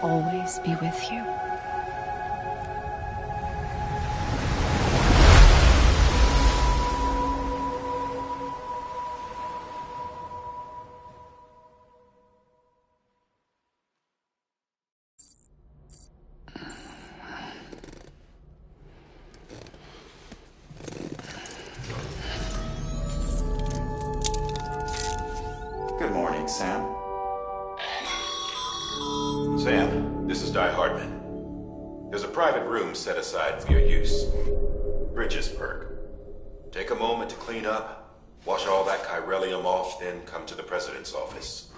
always be with you. Good morning, Sam. Sam, this is Di Hartman. There's a private room set aside for your use. Bridges perk. Take a moment to clean up, wash all that chiralium off, then come to the president's office.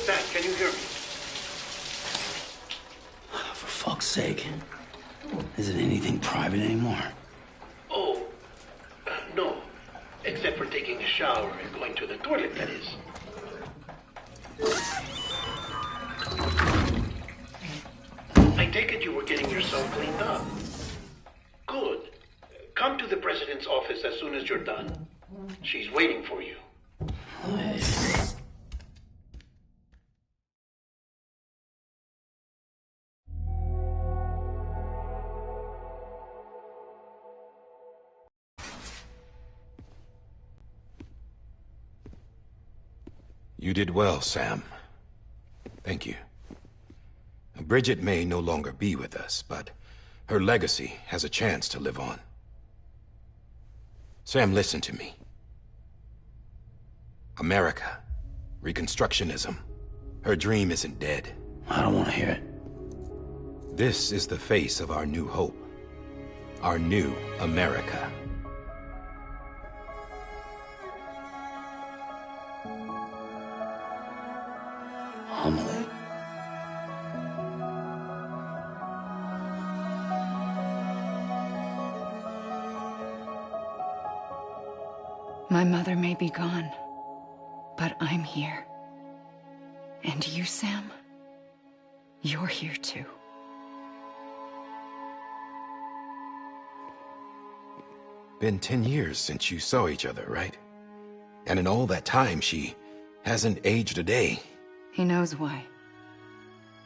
Sam, can you hear me? For fuck's sake. Isn't anything private anymore? Oh, no. Except for taking a shower and going to the toilet, that is. I take it you were getting yourself cleaned up. Good. Come to the president's office as soon as you're done. She's waiting for you. You did well, Sam. Thank you. Bridget may no longer be with us, but her legacy has a chance to live on. Sam, listen to me. America, Reconstructionism, her dream isn't dead. I don't want to hear it. This is the face of our new hope. Our new America. Homily. My mother may be gone, but I'm here. And you, Sam, you're here too. Been 10 years since you saw each other, right? And in all that time, she hasn't aged a day. He knows why.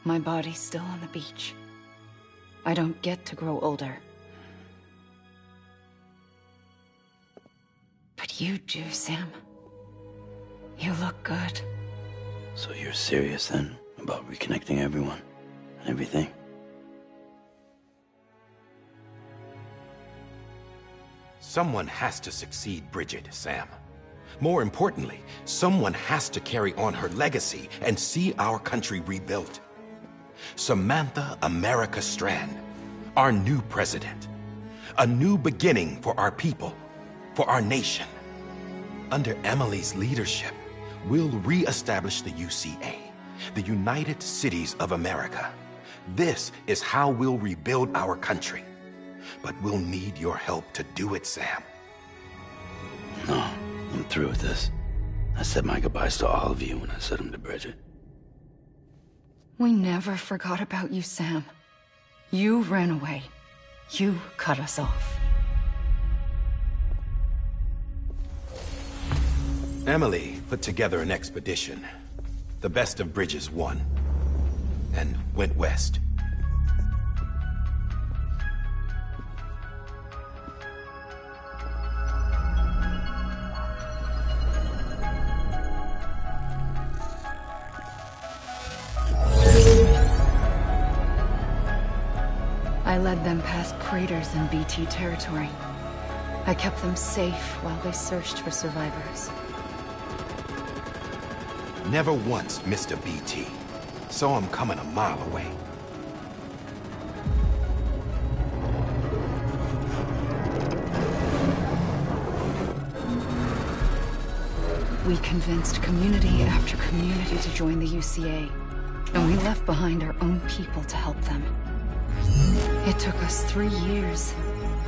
My body's still on the beach. I don't get to grow older. But you do, Sam. You look good. So you're serious then about reconnecting everyone and everything? Someone has to succeed Bridget, Sam. More importantly, someone has to carry on her legacy and see our country rebuilt. Samantha America Strand, our new president. A new beginning for our people, for our nation. Under Emily's leadership, we'll re-establish the UCA, the United Cities of America. This is how we'll rebuild our country. But we'll need your help to do it, Sam. No, I'm through with this. I said my goodbyes to all of you when I said them to Bridget. We never forgot about you, Sam. You ran away. You cut us off. Emily put together an expedition. The best of Bridges won. And went west. I led them past craters in BT territory. I kept them safe while they searched for survivors. Never once missed a BT. Saw him coming a mile away. We convinced community after community to join the UCA, and we left behind our own people to help them. It took us 3 years,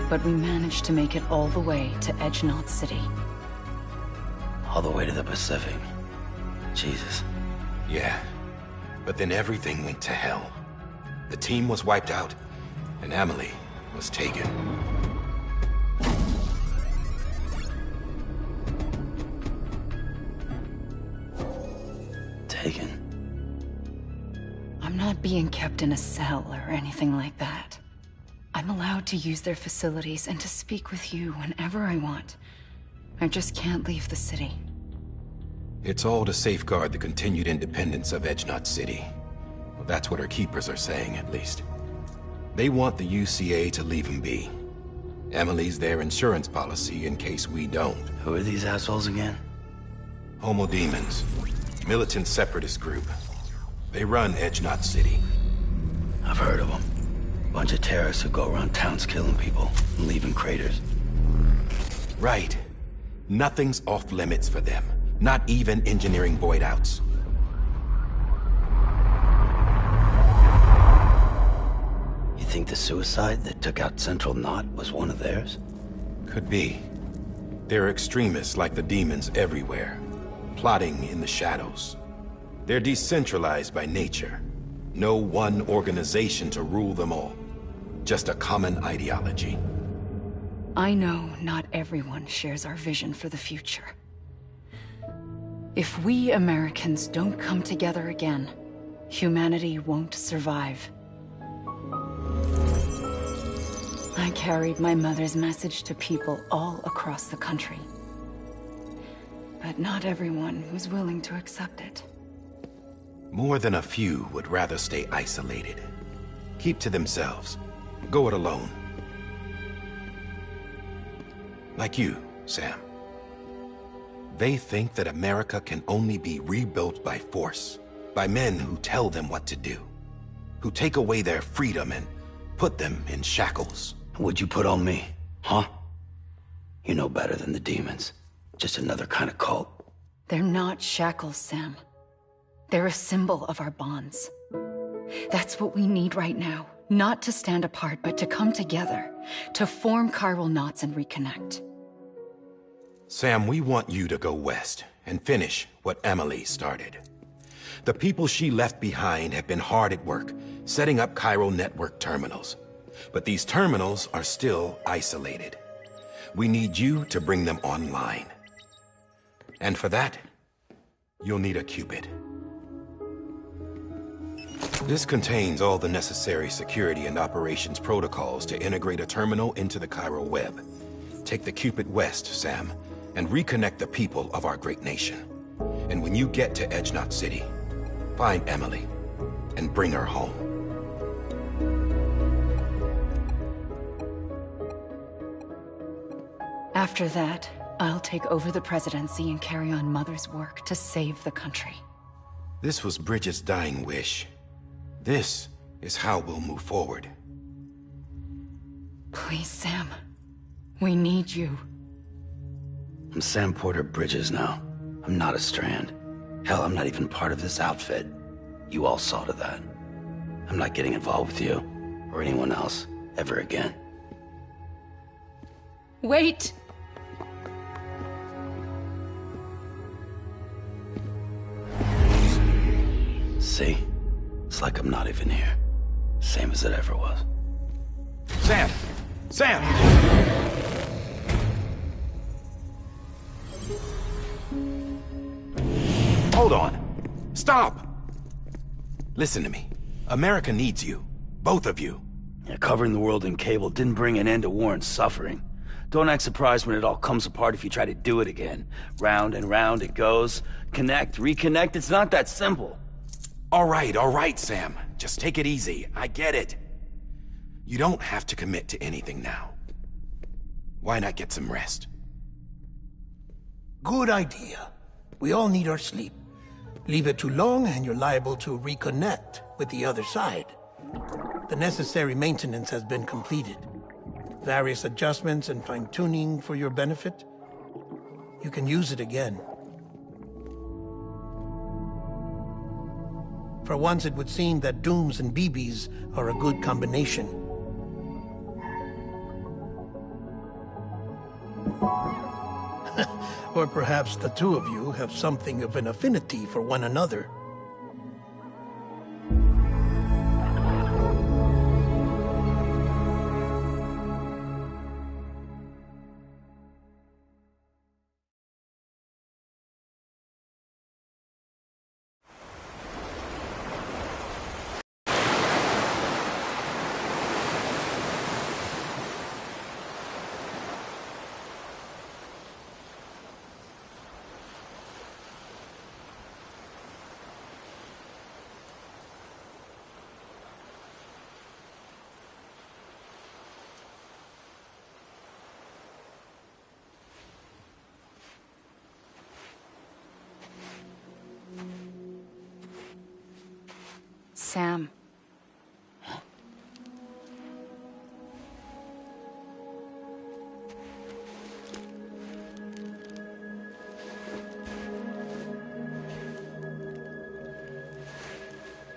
but we managed to make it all the way to Edge-Knot City. All the way to the Pacific. Jesus. Yeah. But then everything went to hell. The team was wiped out, and Emily was taken. Taken? I'm not being kept in a cell or anything like that. I'm allowed to use their facilities and to speak with you whenever I want. I just can't leave the city. It's all to safeguard the continued independence of Edge-Knot City. Well, that's what our keepers are saying, at least. They want the UCA to leave him be. Emily's their insurance policy in case we don't. Who are these assholes again? Homo Demons. Militant separatist group. They run Edge-Knot City. I've heard of them. Bunch of terrorists who go around towns killing people and leaving craters. Right. Nothing's off limits for them. Not even engineering void outs. You think the suicide that took out Central Knot was one of theirs? Could be. There are extremists like the demons everywhere, plotting in the shadows. They're decentralized by nature. No one organization to rule them all. Just a common ideology. I know not everyone shares our vision for the future. If we Americans don't come together again, humanity won't survive. I carried my mother's message to people all across the country. But not everyone was willing to accept it. More than a few would rather stay isolated. Keep to themselves. Go it alone. Like you, Sam. They think that America can only be rebuilt by force, by men who tell them what to do, who take away their freedom and put them in shackles. What'd you put on me, huh? You know better than the demons. Just another kind of cult. They're not shackles, Sam. They're a symbol of our bonds. That's what we need right now. Not to stand apart, but to come together, to form chiral knots and reconnect. Sam, we want you to go west and finish what Emily started. The people she left behind have been hard at work, setting up chiral network terminals. But these terminals are still isolated. We need you to bring them online. And for that, you'll need a Cupid. This contains all the necessary security and operations protocols to integrate a terminal into the chiral web. Take the Cupid west, Sam, and reconnect the people of our great nation. And when you get to Edge-Knot City, find Emily and bring her home. After that, I'll take over the presidency and carry on Mother's work to save the country. This was Bridget's dying wish. This is how we'll move forward. Please, Sam. We need you. I'm Sam Porter Bridges now. I'm not a Strand. Hell, I'm not even part of this outfit. You all saw to that. I'm not getting involved with you, or anyone else, ever again. Wait! See? It's like I'm not even here. Same as it ever was. Sam! Sam! Hold on. Stop! Listen to me. America needs you. Both of you. Yeah, covering the world in cable didn't bring an end to war and suffering. Don't act surprised when it all comes apart if you try to do it again. Round and round it goes. Connect, reconnect, it's not that simple. All right, Sam. Just take it easy. I get it. You don't have to commit to anything now. Why not get some rest? Good idea. We all need our sleep. Leave it too long and you're liable to reconnect with the other side. The necessary maintenance has been completed. Various adjustments and fine-tuning for your benefit. You can use it again. For once, it would seem that Dooms and BBs are a good combination. Or perhaps the two of you have something of an affinity for one another. Sam.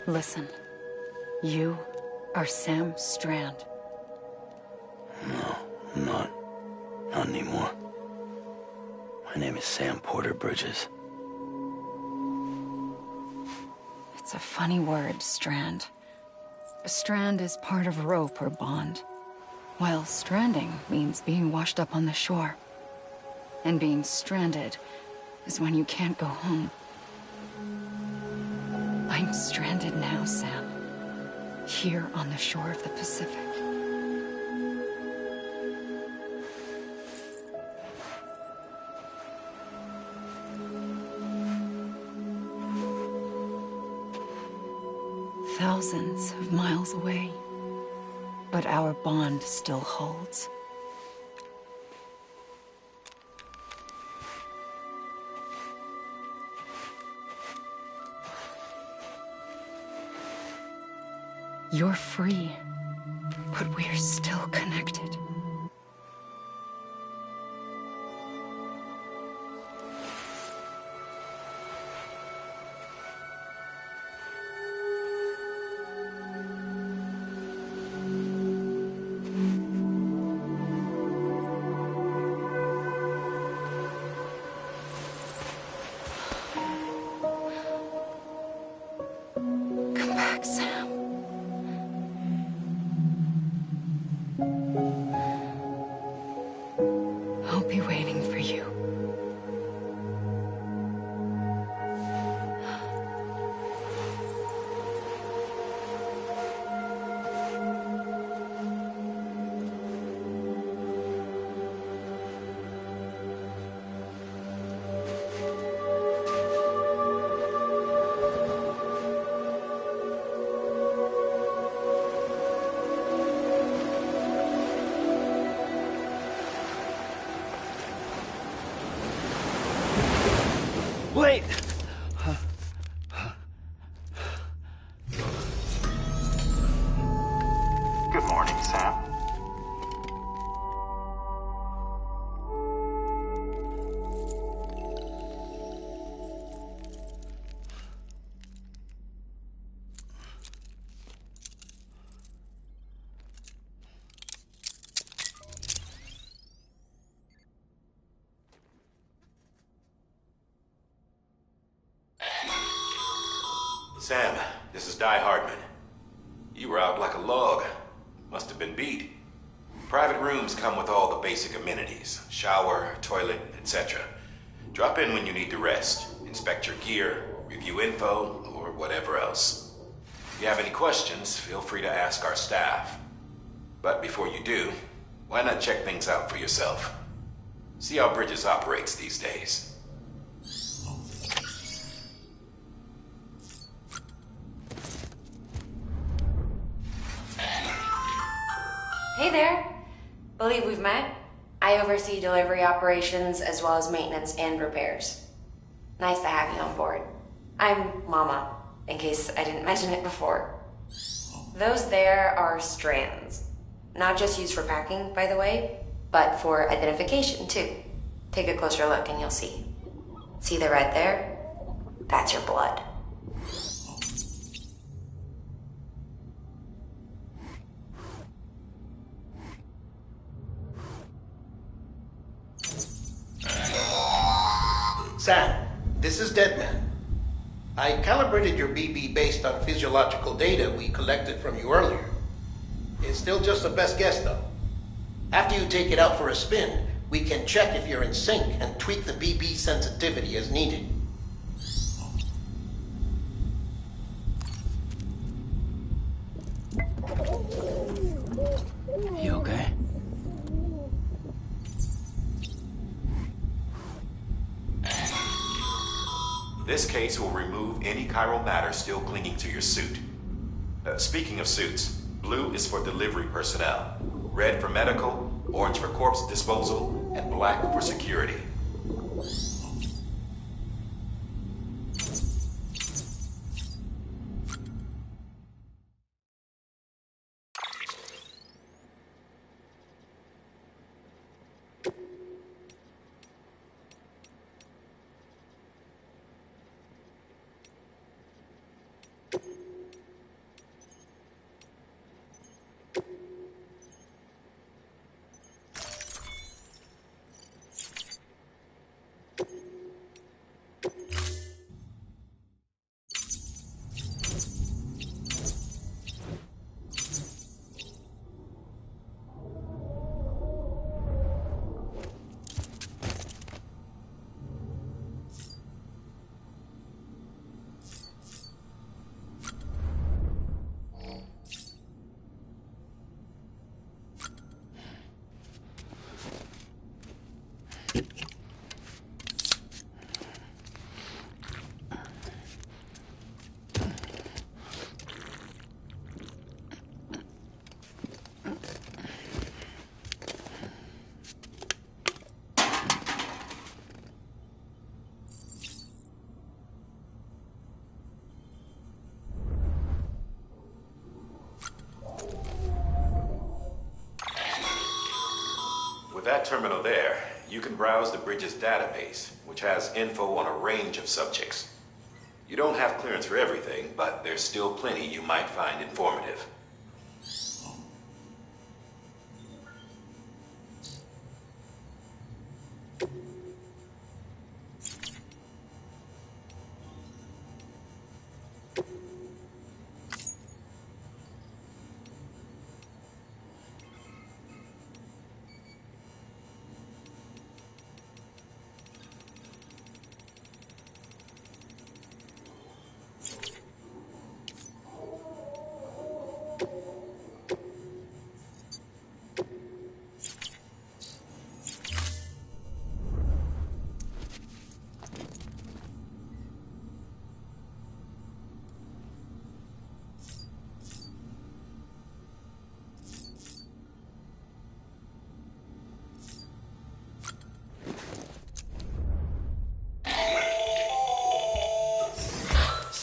Listen. You are Sam Strand. No, I'm not. Not anymore. My name is Sam Porter Bridges. It's a funny word, strand. A strand is part of rope or bond, while stranding means being washed up on the shore. And being stranded is when you can't go home. I'm stranded now, Sam. Here on the shore of the Pacific. Thousands of miles away, but our bond still holds. You're free, but we're still connected. Come back, Sam. I'll be waiting for you. Wait! Good morning, Sam. Sam, This is Di Hardman. You were out like a log. Must have been beat. Private rooms come with all the basic amenities. Shower, toilet, etc. Drop in when you need to rest. Inspect your gear, review info, or whatever else. If you have any questions, feel free to ask our staff. But before you do, why not check things out for yourself? See how Bridges operates these days. Hey there. Believe we've met. I oversee delivery operations as well as maintenance and repairs. Nice to have you on board. I'm Mama, in case I didn't mention it before. Those there are strands. Not just used for packing, by the way, but for identification too. Take a closer look and you'll see. See the red there? That's your blood. Sam, this is Deadman. I calibrated your BB based on physiological data we collected from you earlier. It's still just a best guess, though. After you take it out for a spin, we can check if you're in sync and tweak the BB sensitivity as needed. You okay? This case will remove any chiral matter still clinging to your suit. Speaking of suits, blue is for delivery personnel, red for medical, orange for corpse disposal, and black for security. With that terminal there, you can browse the Bridges database, which has info on a range of subjects. You don't have clearance for everything, but there's still plenty you might find informative.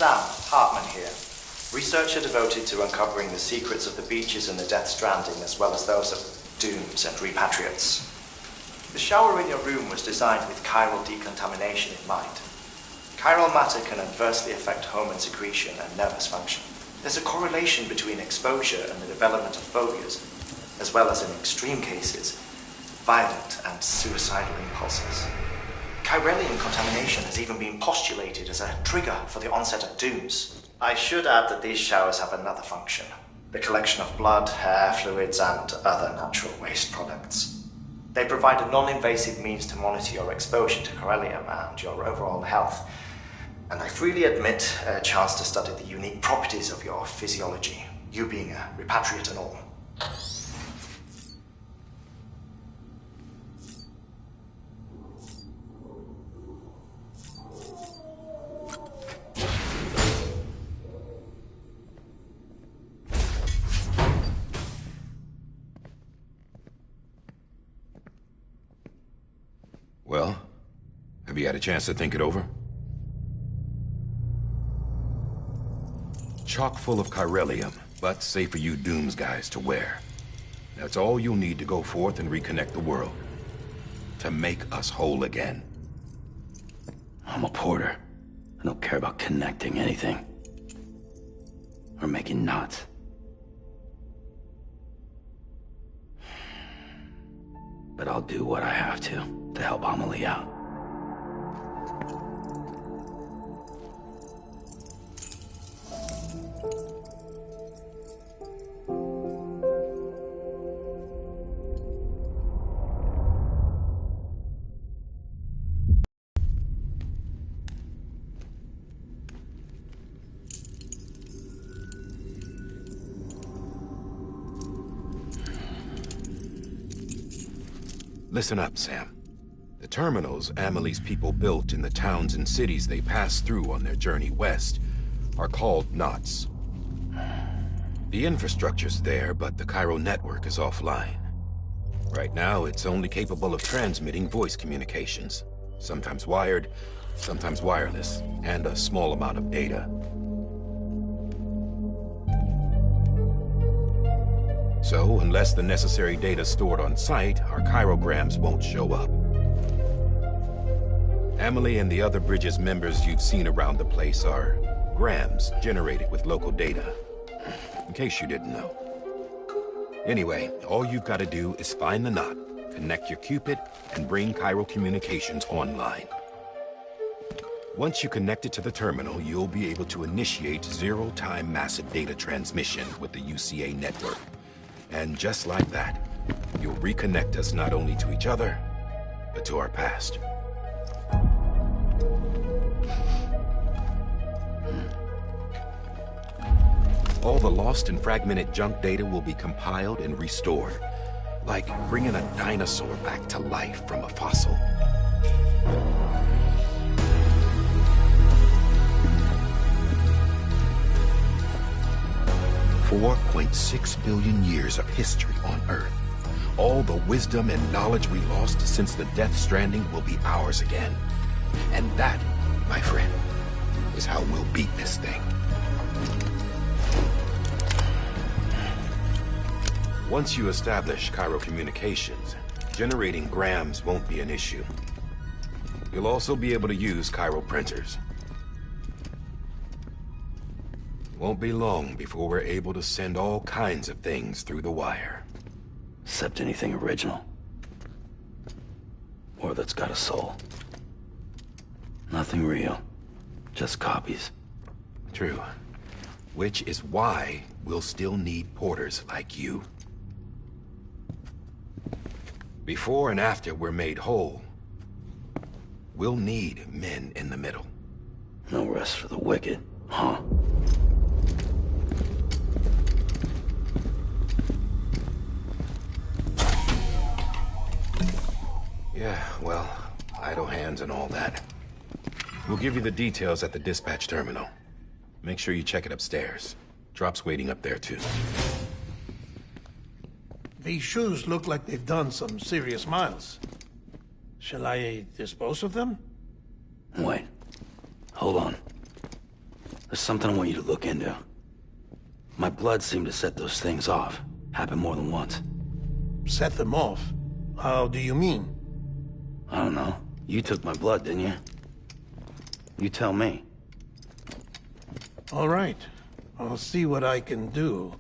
Sam, Hartman here. Researcher devoted to uncovering the secrets of the beaches and the Death Stranding, as well as those of dooms and repatriates. The shower in your room was designed with chiral decontamination in mind. Chiral matter can adversely affect hormone secretion and nervous function. There's a correlation between exposure and the development of phobias, as well as in extreme cases, violent and suicidal impulses. Chiralian contamination has even been postulated as a trigger for the onset of dooms. I should add that these showers have another function. The collection of blood, hair, fluids, and other natural waste products. They provide a non-invasive means to monitor your exposure to chiralium and your overall health. And I freely admit a chance to study the unique properties of your physiology, you being a repatriate and all. Well, have you had a chance to think it over? Chock full of chiralium, but safe for you Dooms guys to wear. That's all you'll need to go forth and reconnect the world. To make us whole again. I'm a porter. I don't care about connecting anything. Or making knots. But I'll do what I have to help Amelie out. Listen up, Sam. The terminals Amelie's people built in the towns and cities they passed through on their journey west are called knots. The infrastructure's there, but the Cairo network is offline. Right now, it's only capable of transmitting voice communications. Sometimes wired, sometimes wireless, and a small amount of data. So, unless the necessary data's stored on site, our chirograms won't show up. Amelie and the other Bridges members you've seen around the place are grams generated with local data. In case you didn't know. Anyway, all you've got to do is find the knot, connect your Cupid, and bring Cairo communications online. Once you connect it to the terminal, you'll be able to initiate zero-time massive data transmission with the UCA network. And just like that, you'll reconnect us not only to each other, but to our past. All the lost and fragmented junk data will be compiled and restored, like bringing a dinosaur back to life from a fossil. $4.6 billion years of history on Earth. All the wisdom and knowledge we lost since the Death Stranding will be ours again. And that, my friend, is how we'll beat this thing. Once you establish Cairo communications, generating grams won't be an issue. You'll also be able to use Cairo printers. Won't be long before we're able to send all kinds of things through the wire. Except anything original. Or that's got a soul. Nothing real. Just copies. True. Which is why we'll still need porters like you. Before and after we're made whole, we'll need men in the middle. No rest for the wicked, huh? Yeah, well, idle hands and all that. We'll give you the details at the dispatch terminal. Make sure you check it upstairs. Drop's waiting up there, too. These shoes look like they've done some serious miles. Shall I dispose of them? Wait. Hold on. There's something I want you to look into. My blood seemed to set those things off. Happened more than once. Set them off? How do you mean? I don't know. You took my blood, didn't you? You tell me. All right. I'll see what I can do.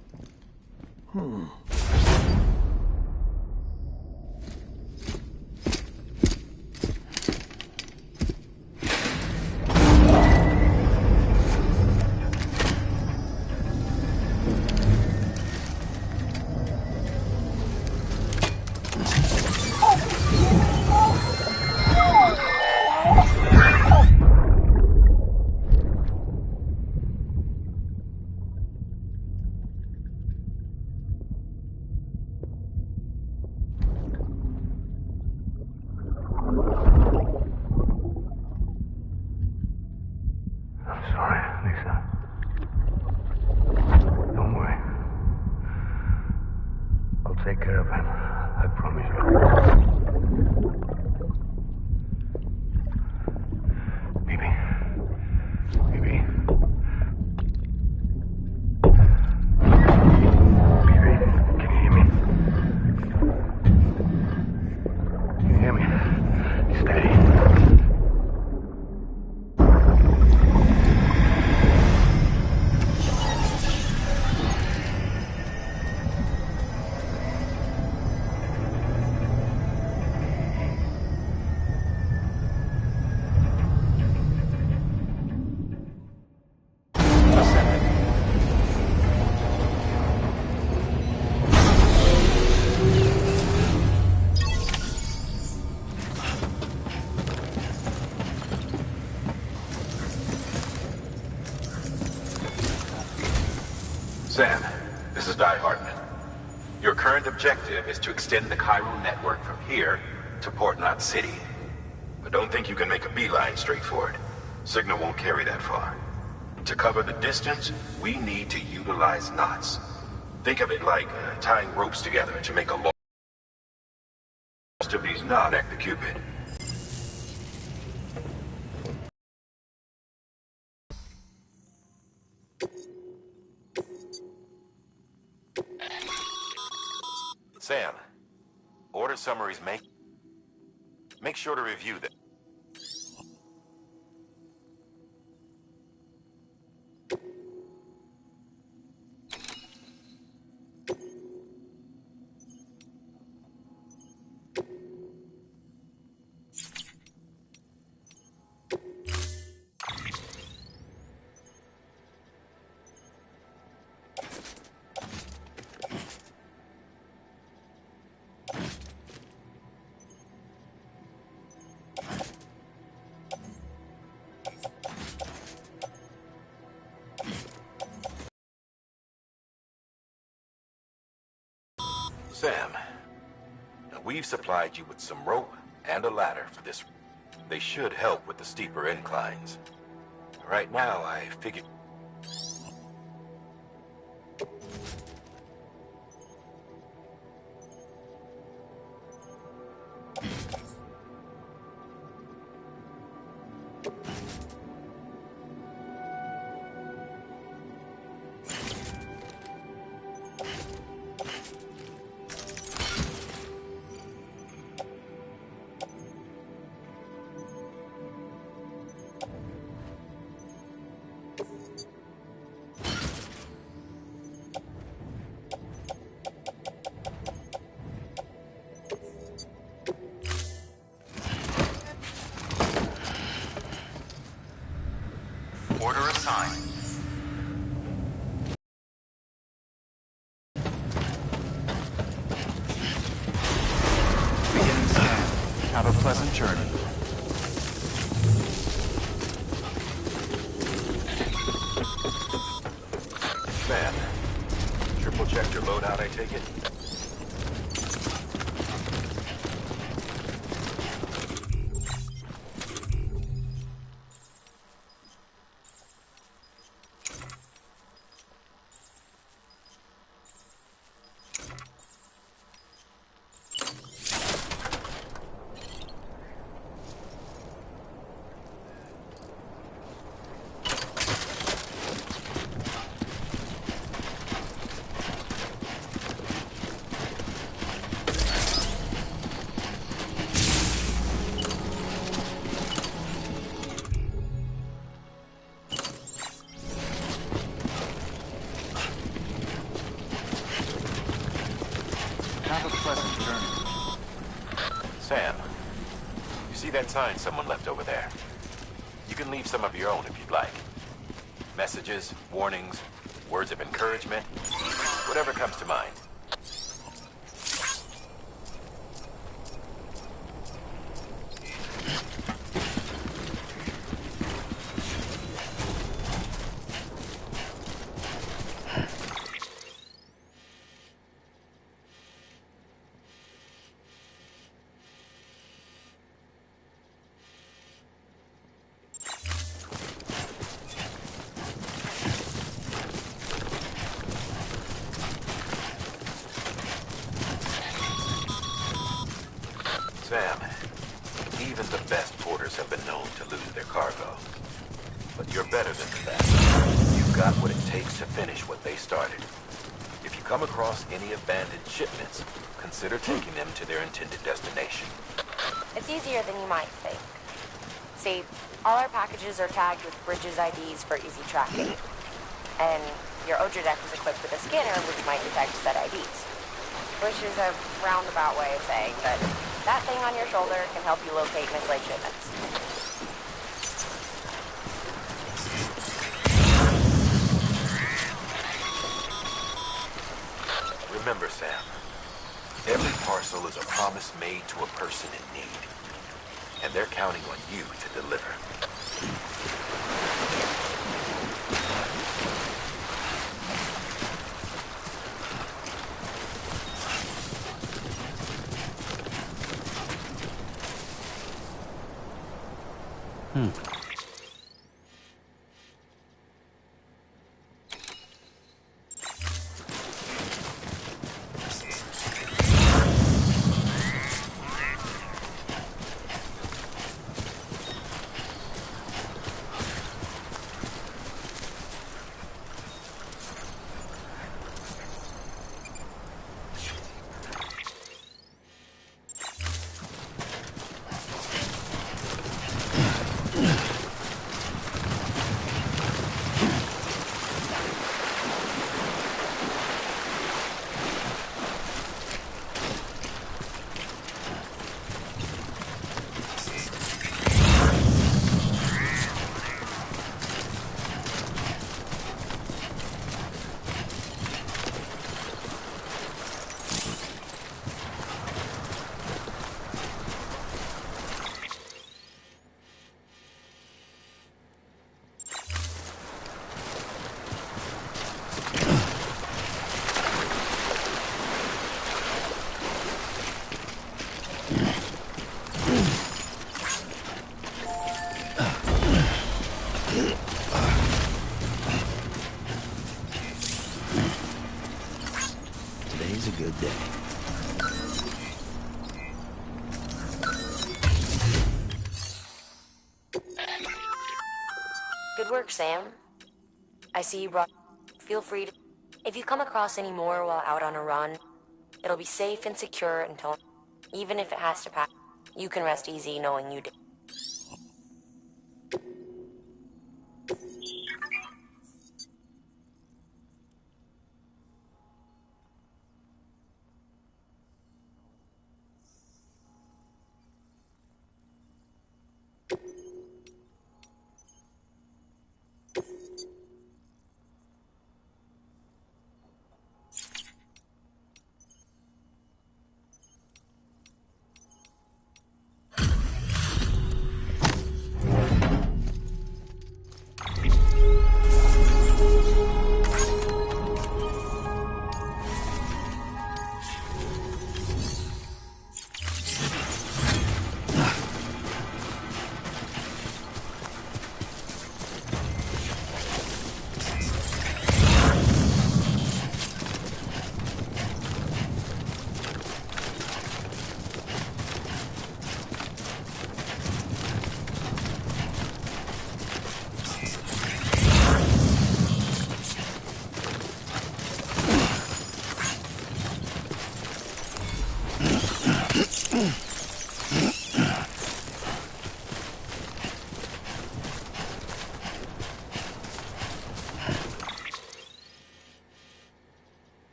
take care of him. I promise you. Baby. Baby. Baby, can you hear me? Can you hear me? Steady. Sam, this is Di Hartman. Your current objective is to extend the Cairo network from here to Port Knot City. But don't think you can make a beeline straight for it. Signal won't carry that far. To cover the distance, we need to utilize knots. Think of it like tying ropes together to make a long... Most of these knots connect the Cupid. Sam, order summaries make sure to review them. Sam, we've supplied you with some rope and a ladder for this. They should help with the steeper inclines. Right now, I figured... Order assigned. Beginning scan. Have a pleasant journey. Sam, triple checked your loadout, I take it? Have a pleasant journey. Sam, you see that sign someone left over there? You can leave some of your own if you'd like. Messages, warnings, words of encouragement, whatever comes to mind. Sam, even the best porters have been known to lose their cargo. But you're better than the best. You've got what it takes to finish what they started. If you come across any abandoned shipments, consider taking them to their intended destination. It's easier than you might think. See, all our packages are tagged with Bridges IDs for easy tracking. And your Odra deck is equipped with a scanner which might detect said IDs. Which is a roundabout way of saying that that thing on your shoulder can help you locate mislaid shipments. Remember, Sam, every parcel is a promise made to a person in need. And they're counting on you to deliver. Today's a good day. Good work, Sam. I see you brought... Feel free to... If you come across any more while out on a run, it'll be safe and secure until... Even if it has to pass, you can rest easy knowing you did.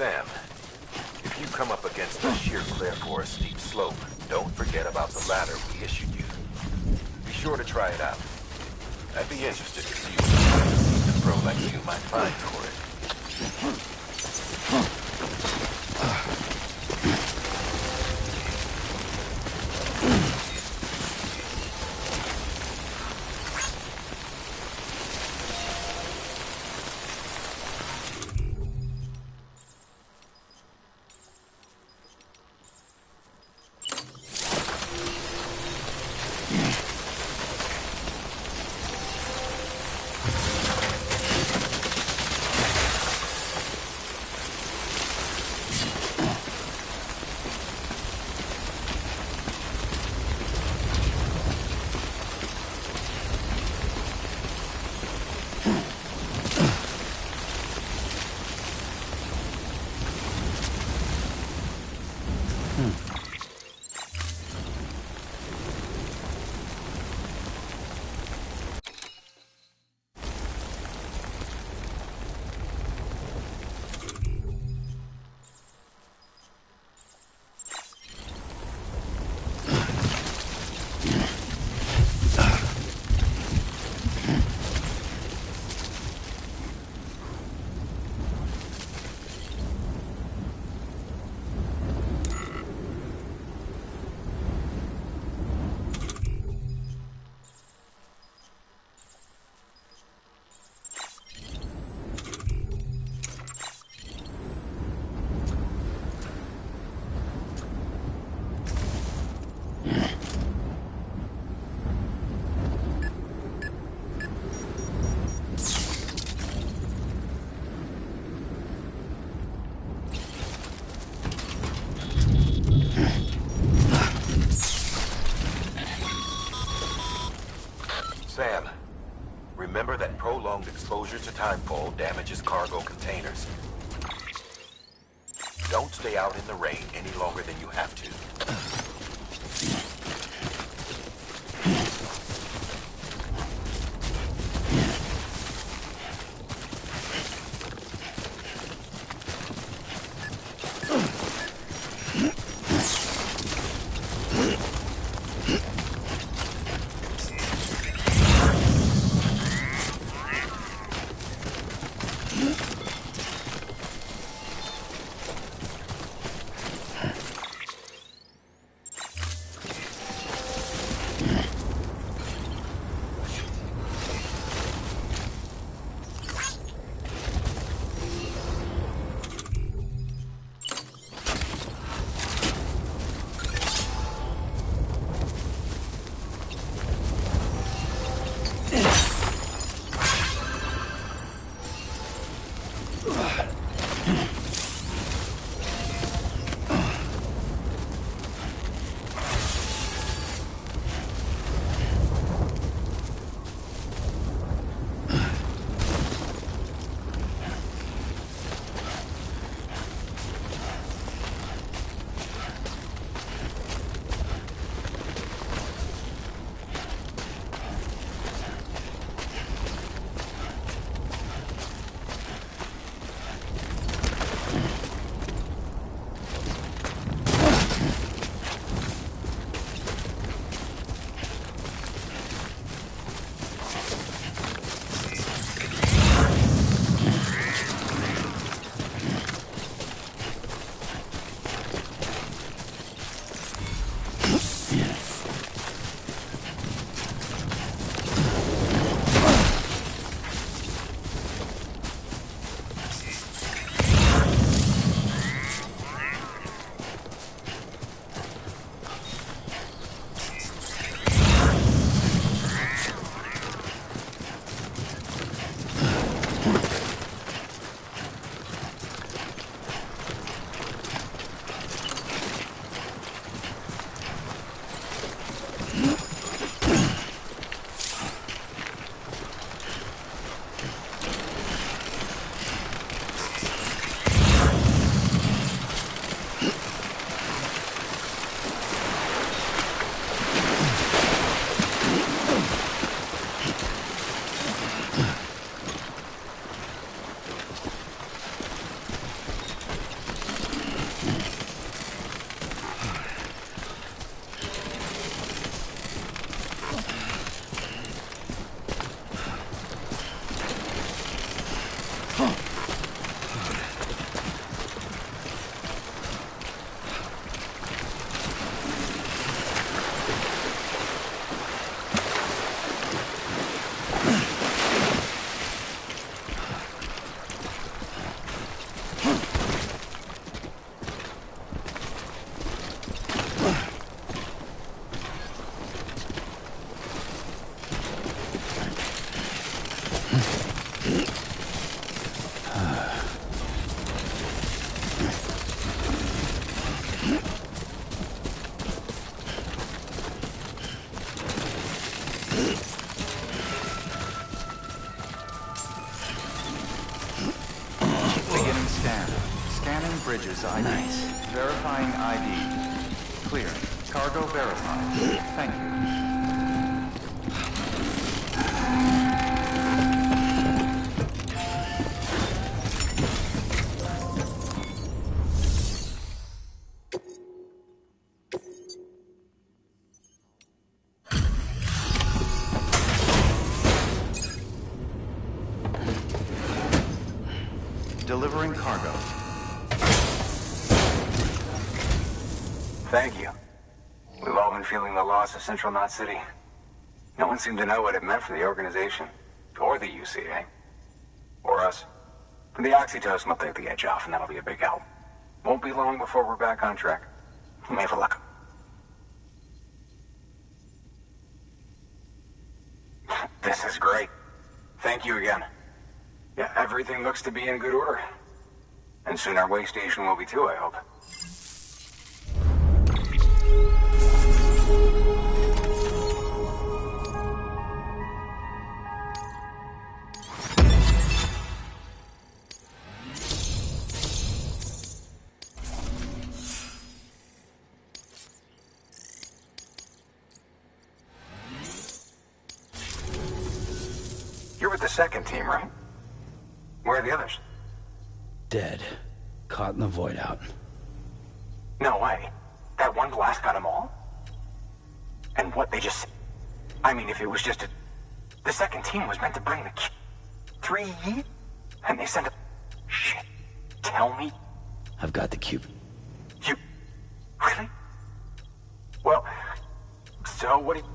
Sam, if you come up against a sheer cliff or a steep slope, don't forget about the ladder we issued you. Be sure to try it out. I'd be interested to see what a seasoned pro like you might find for it. Sam, remember that prolonged exposure to timefall damages cargo containers. Don't stay out in the rain any longer than you have to. Scanning Bridges ID. Nice. Verifying ID. Clear. Cargo verified. Thank you. Delivering cargo. Thank you. We've all been feeling the loss of Central Knot City. No one seemed to know what it meant for the organization, or the UCA, or us. But the oxytocin will take the edge off, and that'll be a big help. Won't be long before we're back on track. We may have luck. This is great. Thank you again. Yeah, everything looks to be in good order. And soon our way station will be too, I hope. You're with the second team, right? Where are the others? Dead. Caught in the void out. No way. That one blast got them all? And what, they just... I mean, if it was just a... The second team was meant to bring the... 3 years? And they sent a... Shit. Tell me. I've got the cube. You... Really? Well... So, what do you...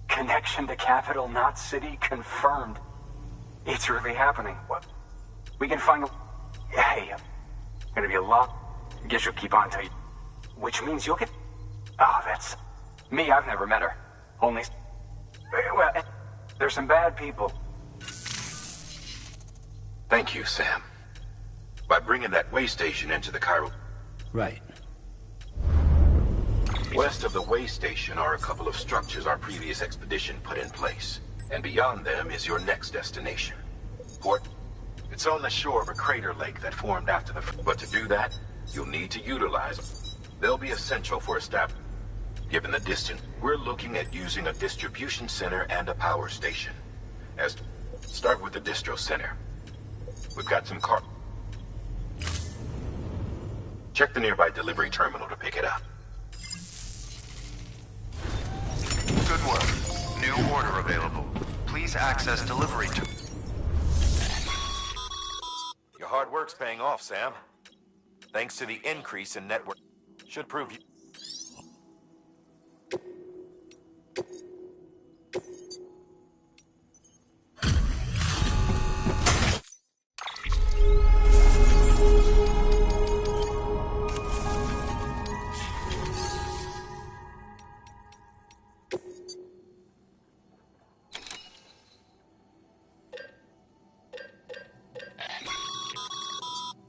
Connection to Capital Knot City confirmed. It's really happening. What? We can find... Hey, gonna be a lot... Guess you'll keep on till you... Which means you'll get... Oh, that's... Me, I've never met her. Only... Well, there's some bad people. Thank you, Sam. By bringing that way station into the Cairo... Right. West of the way station are a couple of structures our previous expedition put in place. And beyond them is your next destination. Port. It's on the shore of a crater lake that formed after the... But to do that, you'll need to utilize them. They'll be essential for establishing. Given the distance, we're looking at using a distribution center and a power station. Start with the distro center. We've got some car... Check the nearby delivery terminal to pick it up. Good work. New order available. Please access delivery to... Your hard work's paying off, Sam. Thanks to the increase in network. Should prove you...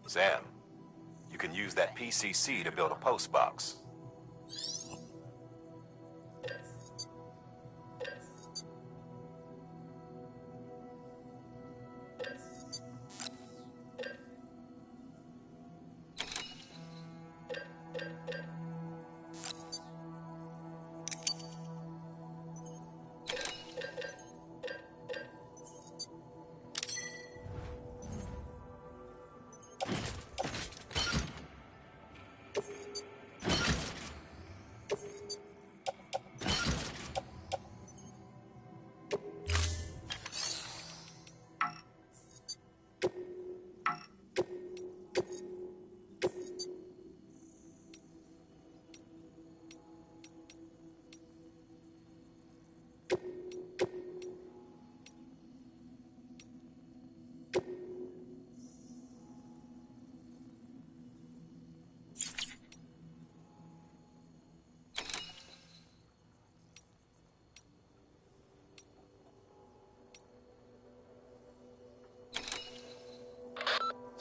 Sam, you can use that PCC to build a post box.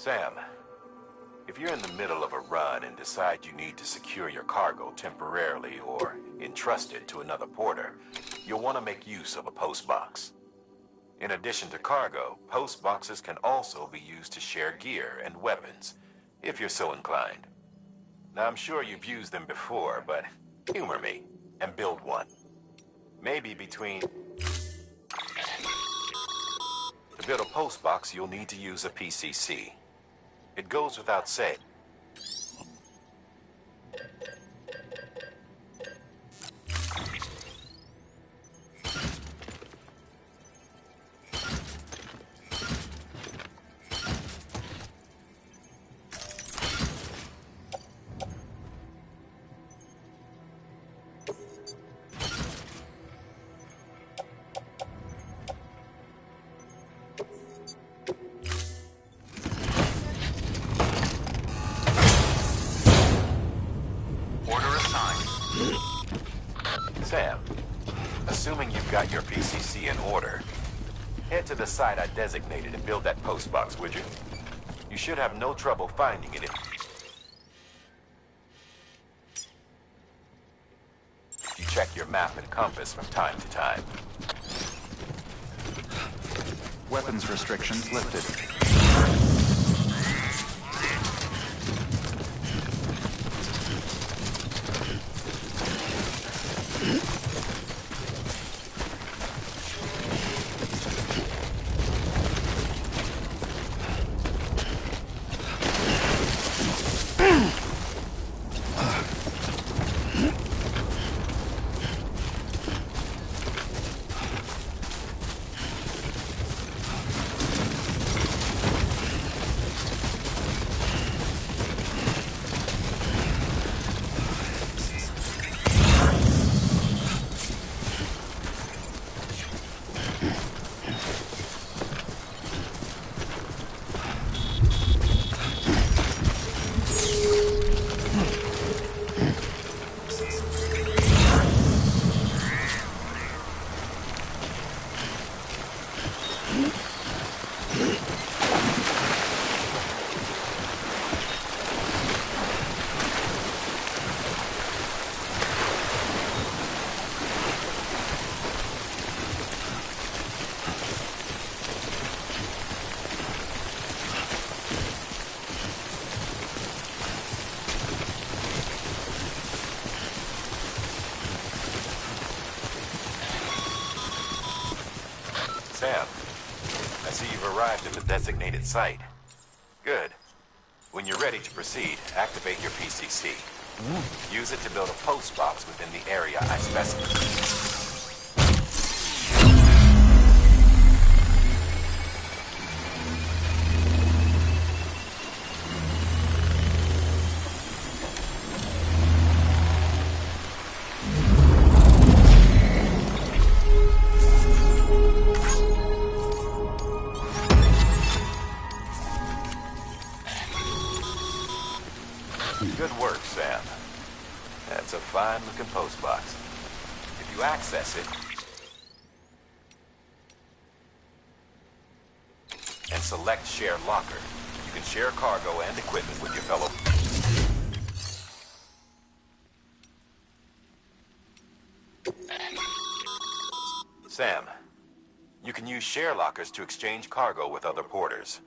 Sam, if you're in the middle of a run and decide you need to secure your cargo temporarily or entrust it to another porter, you'll want to make use of a postbox. In addition to cargo, post boxes can also be used to share gear and weapons, if you're so inclined. Now, I'm sure you've used them before, but humor me and build one. Maybe between... To build a post box, you'll need to use a PCC. It goes without saying. Sam, assuming you've got your PCC in order, head to the site I designated and build that post box, would you? You should have no trouble finding it if you check your map and compass from time to time. Weapons restrictions lifted. Sam, I see you've arrived at the designated site. Good. When you're ready to proceed, activate your PCC. Use it to build a post box within the area I specified. Good work, Sam. That's a fine-looking post box. If you access it and select Share Locker, you can share cargo and equipment with your fellow. Sam, you can use share lockers to exchange cargo with other porters.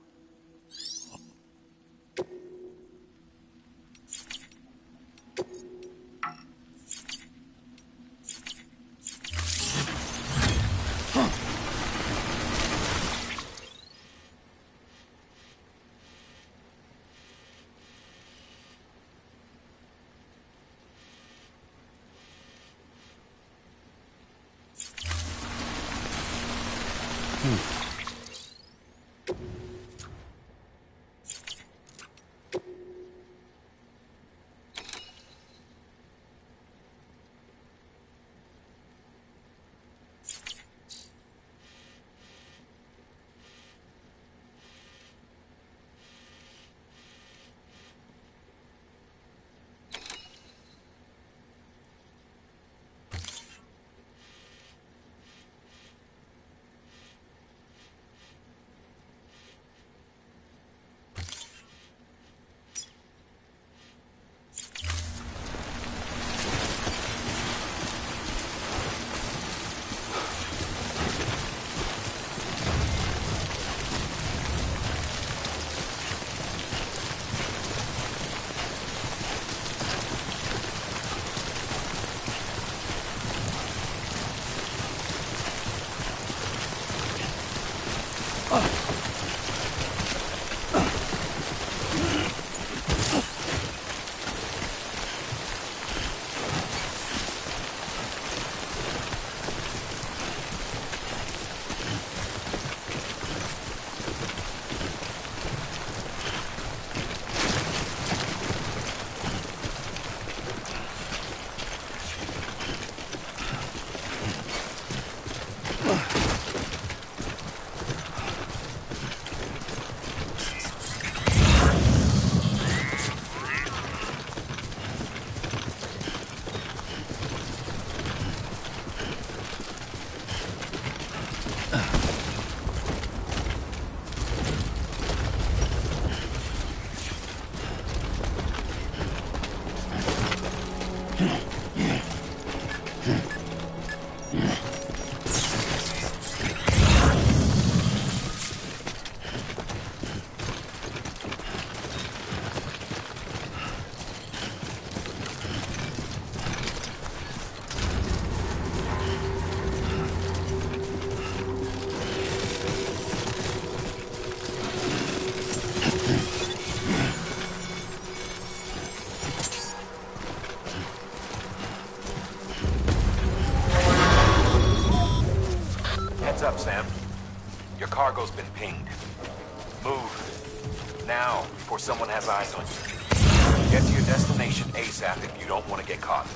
cargo's been pinged. Move. Now, before someone has eyes on you. Get to your destination ASAP if you don't want to get caught.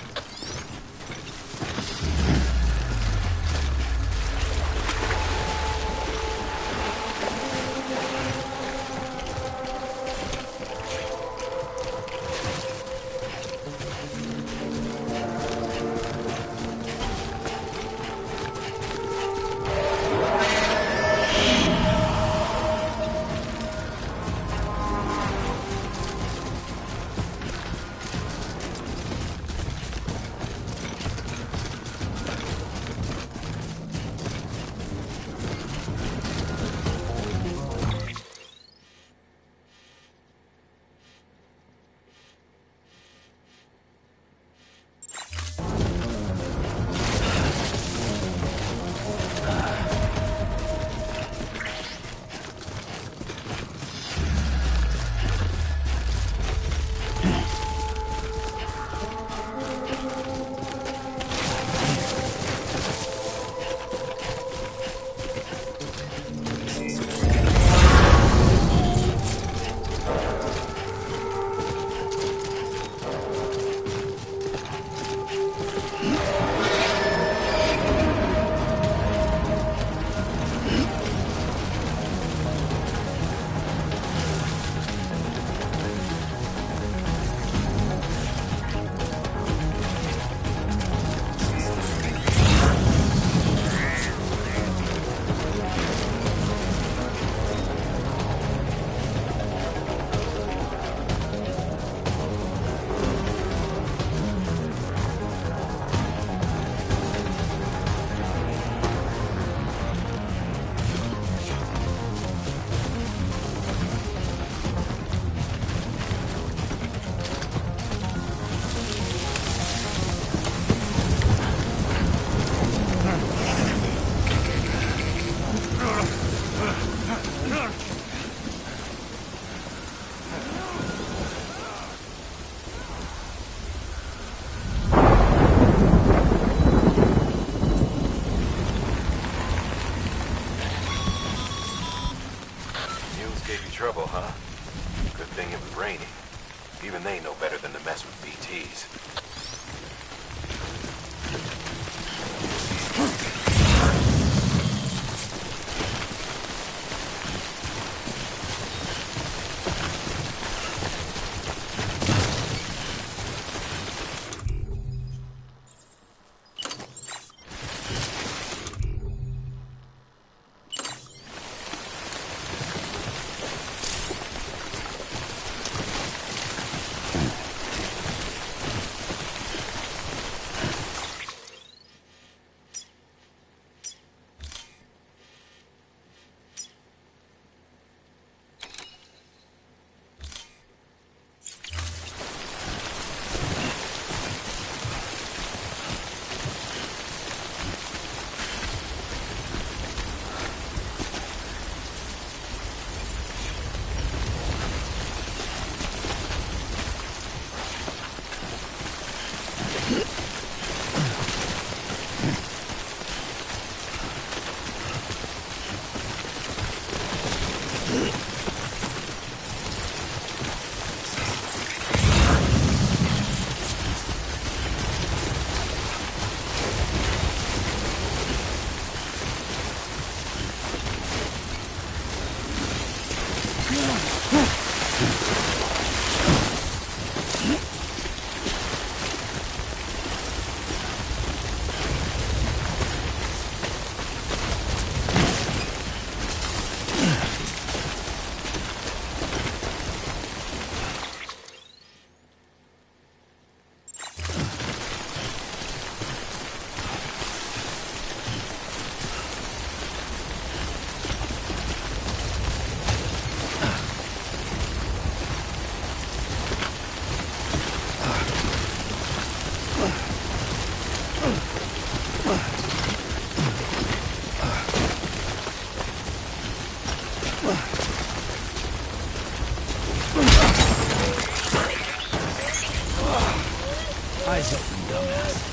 Trouble, huh? Good thing it was raining. Even they know better than to mess with BTs. Eyes open, dumbass.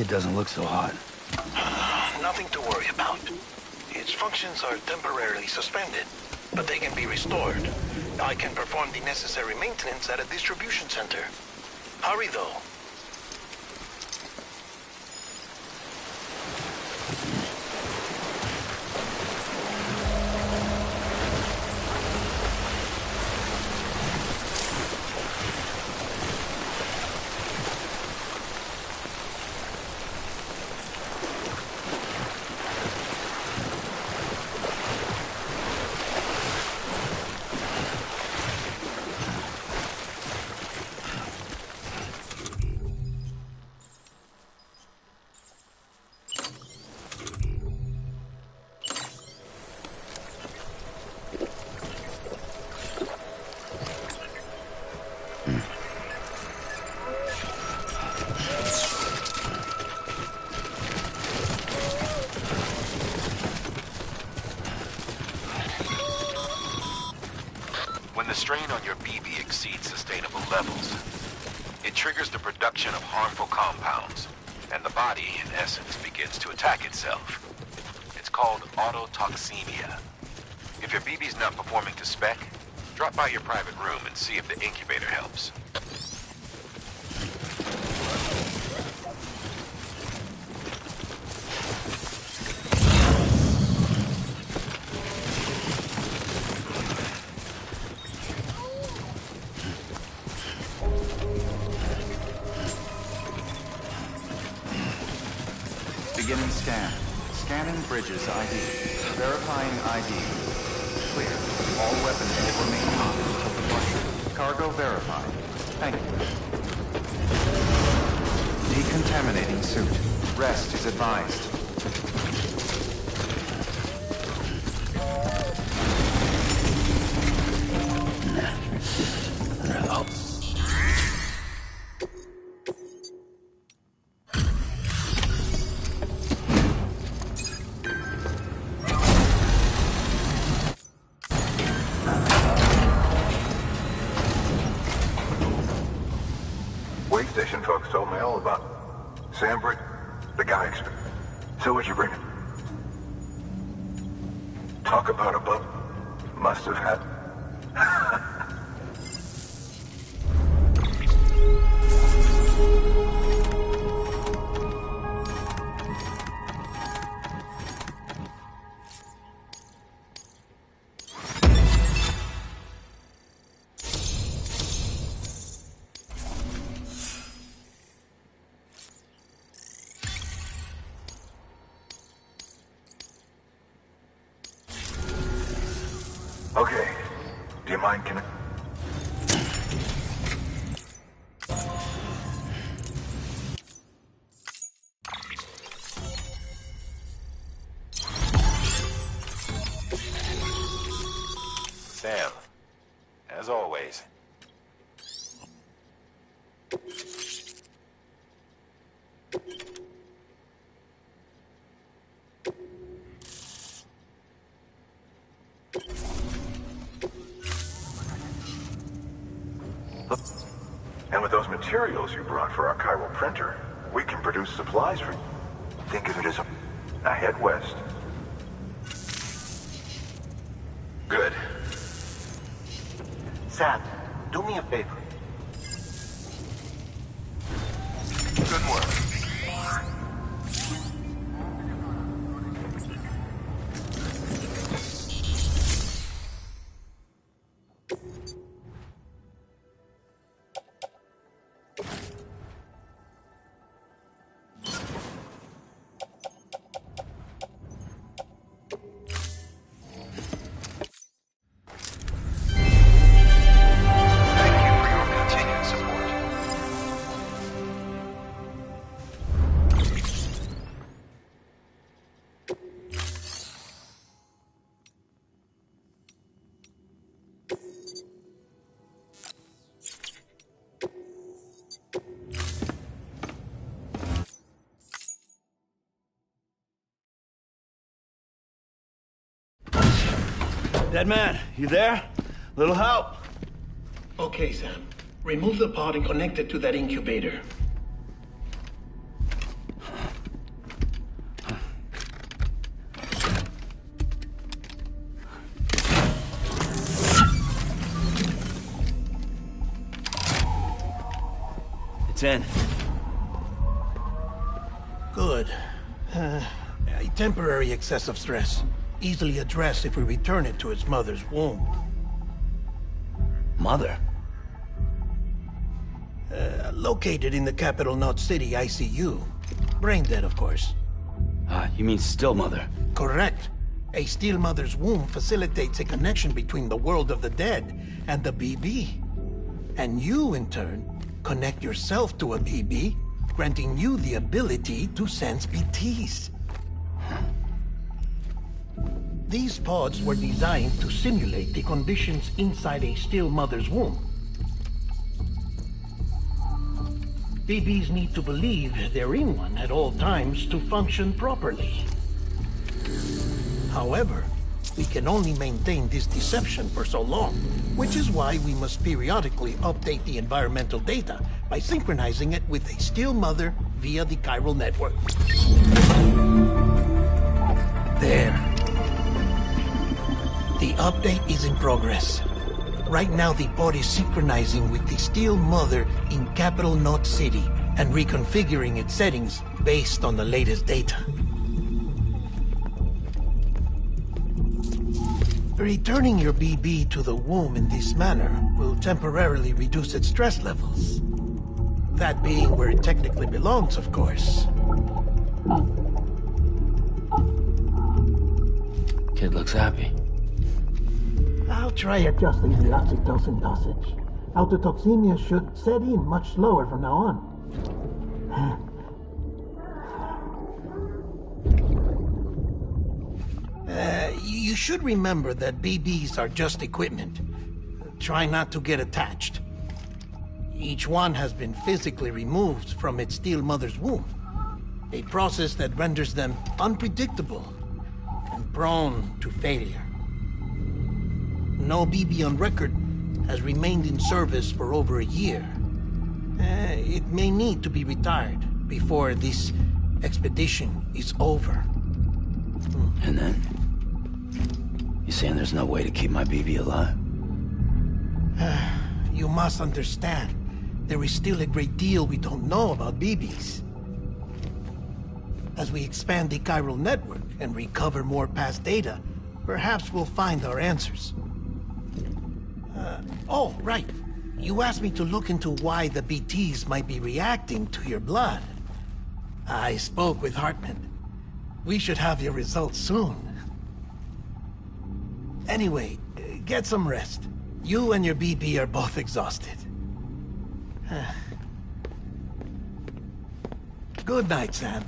Kid doesn't look so hot. Nothing to worry about. Its functions are temporarily suspended, but they can be restored. I can perform the necessary maintenance at a distribution center. Hurry, though. When the strain on your BB exceeds sustainable levels, it triggers the production of harmful compounds, and the body, in essence, begins to attack itself. It's called autotoxemia. If your BB's not performing to spec, drop by your private room and see if the incubator helps. Beginning scan. Scanning Bridges ID. Verifying ID. Clear. All weapons will remain on until departure. Cargo verified. Thank you. Decontaminating suit. Rest is advised. Wait station folks told me all about Sandbridge, the guy. So what'd you bring? Talk about a bug. Must have had. Okay. Do you mind Sam, as always. And with those materials you brought for our chiral printer, we can produce supplies for you. Think of it as a head west. Good. Sam, do me a favor. Good work. Dead man, you there? Little help? Okay, Sam. Remove the pod and connect it to that incubator. It's in. Good. A temporary excess of stress. Easily addressed if we return it to its mother's womb. Mother? Located in the capital Knot City ICU. Brain dead, of course. You mean still mother? Correct. A still mother's womb facilitates a connection between the world of the dead and the BB. And you, in turn, connect yourself to a BB, granting you the ability to sense BTs. These pods were designed to simulate the conditions inside a still mother's womb. BBs need to believe they're in one at all times to function properly. However, we can only maintain this deception for so long, which is why we must periodically update the environmental data by synchronizing it with a still mother via the chiral network. There. The update is in progress. Right now, the pod is synchronizing with the still mother in capital Knot City and reconfiguring its settings based on the latest data. Returning your BB to the womb in this manner will temporarily reduce its stress levels. That being where it technically belongs, of course. Kid looks happy. I'll try adjusting the oxytocin dosage. Autotoxemia should set in much slower from now on. You should remember that BBs are just equipment. Try not to get attached. Each one has been physically removed from its still mother's womb. A process that renders them unpredictable and prone to failure. No BB on record has remained in service for over a year. It may need to be retired before this expedition is over. And then? You saying there's no way to keep my BB alive? You must understand, there is still a great deal we don't know about BBs. As we expand the chiral network and recover more past data, perhaps we'll find our answers. Oh, right. You asked me to look into why the BTs might be reacting to your blood. I spoke with Hartman. We should have your results soon. Anyway, get some rest. You and your BB are both exhausted. Good night, Sam.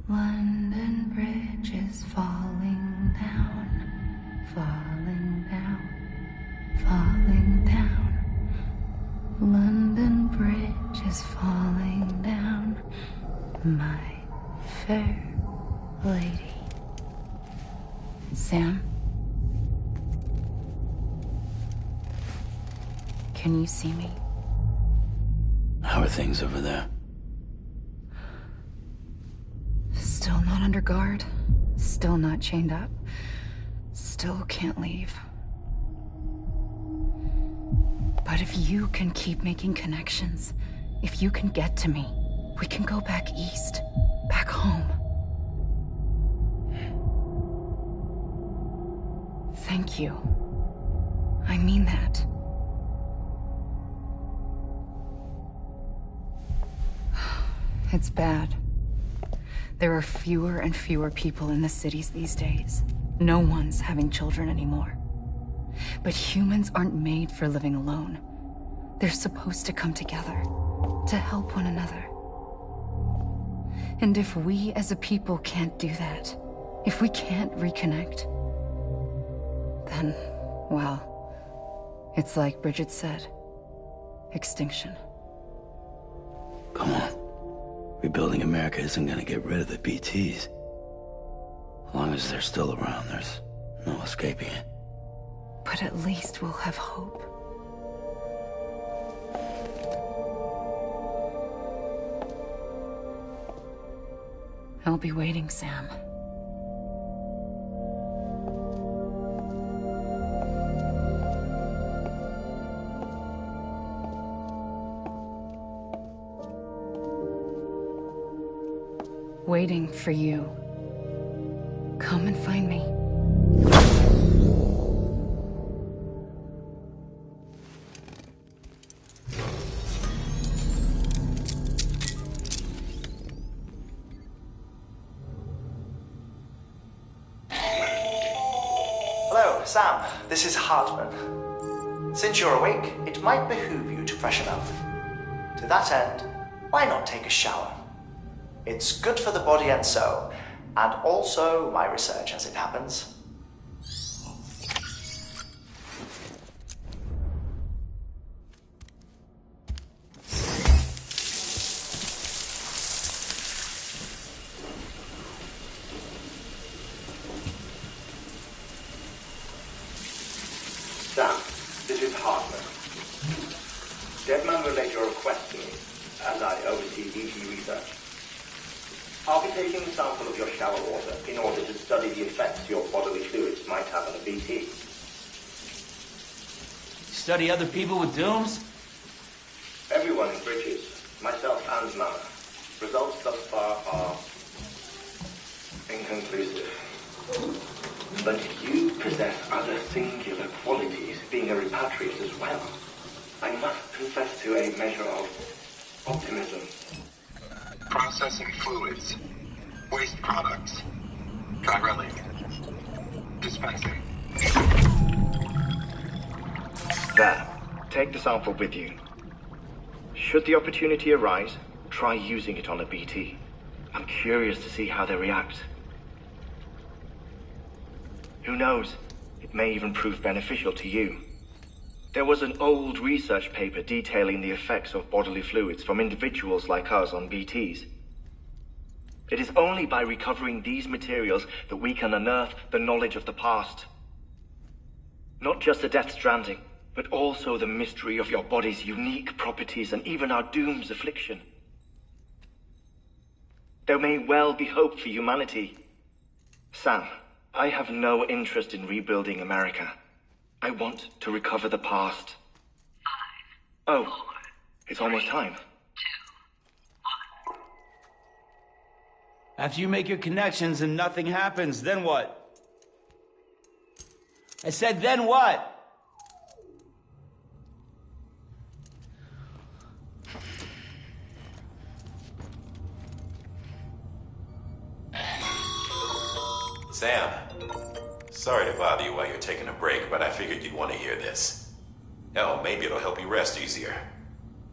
London Bridge is falling down, falling down, falling down. London Bridge is falling down, my fair lady. Sam? Can you see me? How are things over there? Still not under guard, still not chained up, still can't leave. But if you can keep making connections, if you can get to me, we can go back east, back home. Thank you. I mean that. It's bad. There are fewer and fewer people in the cities these days. No one's having children anymore. But humans aren't made for living alone. They're supposed to come together, to help one another. And if we as a people can't do that, if we can't reconnect, then, well, it's like Bridget said. extinction. Come on. Rebuilding America isn't gonna get rid of the BTs. As long as they're still around, there's no escaping it. But at least we'll have hope. I'll be waiting, Sam. Waiting for you. Come and find me. Hello, Sam. This is Hartman. Since you're awake, it might behoove you to freshen up. To that end, why not take a shower? It's good for the body and soul, and also my research as it happens. Sam, this is Hartman. Deadman relayed your request to me, as I oversee BT research. I'll be taking a sample of your shower water in order to study the effects your bodily fluids might have on a BT. Study other people with dooms? Everyone in Bridges, myself and Mama. Results thus far are inconclusive. But you possess other singular qualities, being a repatriate as well. I must confess to a measure of optimism. Processing fluids. Waste products. Dry dispensing. There. Take the sample with you. Should the opportunity arise, try using it on a BT. I'm curious to see how they react. Who knows? It may even prove beneficial to you. There was an old research paper detailing the effects of bodily fluids from individuals like us on BTs. It is only by recovering these materials that we can unearth the knowledge of the past. Not just the Death Stranding, but also the mystery of your body's unique properties and even our doom's affliction. There may well be hope for humanity. Sam, I have no interest in rebuilding America. I want to recover the past. 5, 4, it's almost time. 2, 1. After you make your connections and nothing happens, then what? I said, then what? Sam, sorry to bother you while you're taking a break, but I figured you'd want to hear this. Hell, maybe it'll help you rest easier.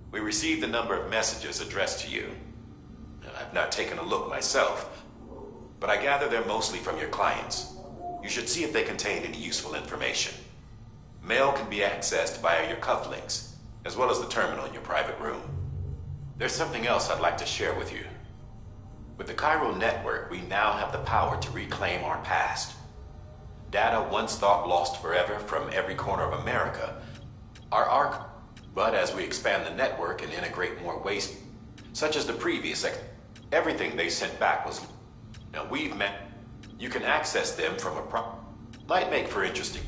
We received a number of messages addressed to you. I've not taken a look myself, but I gather they're mostly from your clients. You should see if they contain any useful information. Mail can be accessed via your cufflinks, as well as the terminal in your private room. There's something else I'd like to share with you. With the Chiral network, we now have the power to reclaim our past. Data once thought lost forever from every corner of America are archived. But as we expand the network and integrate more waste, such as the previous, everything they sent back was... Now we've met... You can access them from a might make for interesting...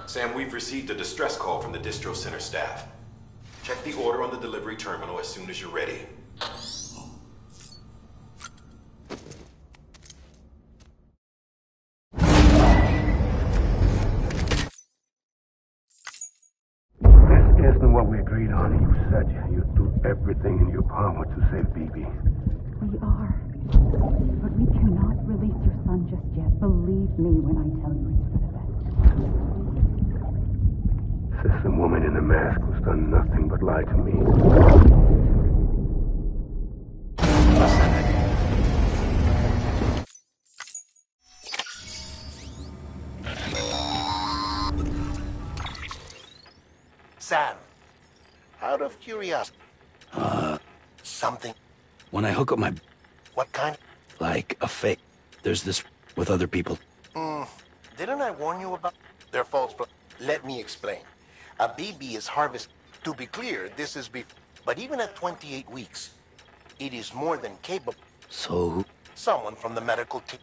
Sam, we've received a distress call from the distro center staff. Check the order on the delivery terminal as soon as you're ready. This isn't what we agreed on. You said you'd do everything in your power to save BB. We are. But we cannot release your son just yet. Believe me when I tell you it's for the best. System woman in the mask who's done nothing but lie to me. Sam, out of curiosity. Something. When I hook up my... What kind? Like a fake. There's this with other people. Didn't I warn you about their false... Let me explain. A BB is harvested. To be clear, this is before. But even at 28 weeks, it is more than capable. So? Someone from the medical team.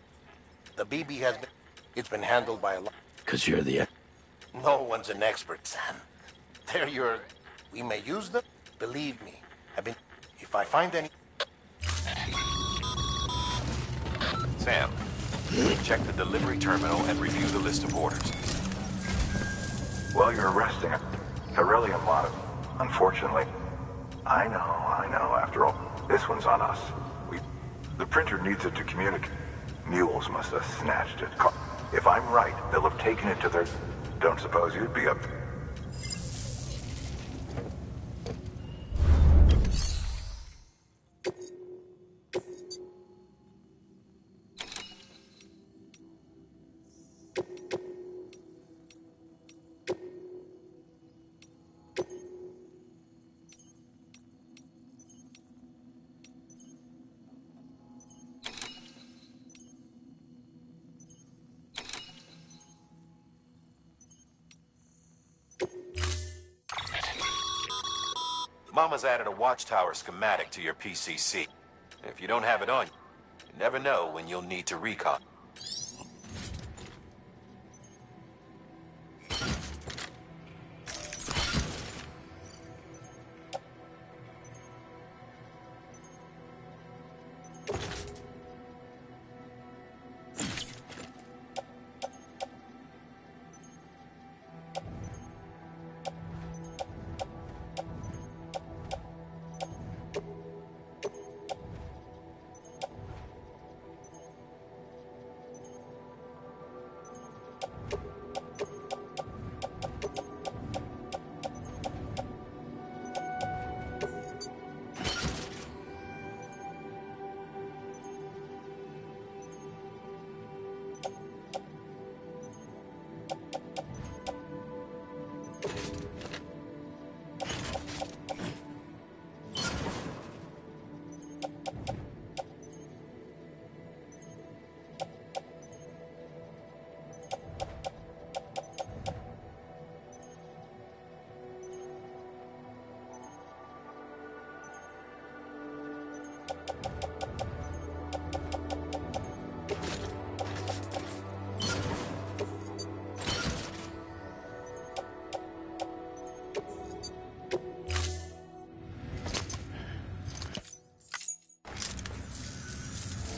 The BB has been... It's been handled by a lot. Because you're the... No one's an expert, Sam. They're your... We may use them. Believe me. I've been... If I find any... Sam, check the delivery terminal and review the list of orders. Well, you're arresting a beryllium lot, unfortunately. I know. After all, this one's on us. The printer needs it to communicate. Mules must have snatched it. If I'm right, they'll have taken it to their... Don't suppose you'd be up... Mama's added a watchtower schematic to your PCC. If you don't have it on, you never know when you'll need to recon.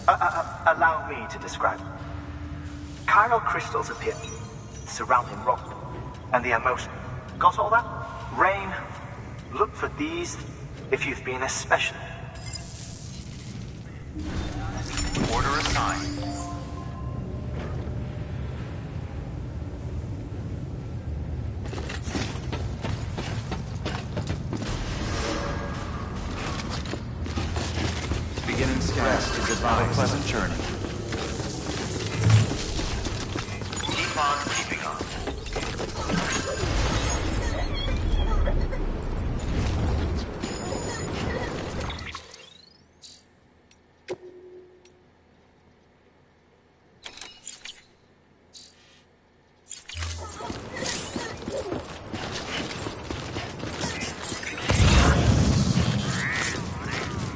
Allow me to describe. Chiral crystals appear surrounding rock and the emotion. Got all that? Rain, look for these if you've been especially. Order assigned. Beginning scans to goodbye. Have a pleasant journey. Keep on keeping on.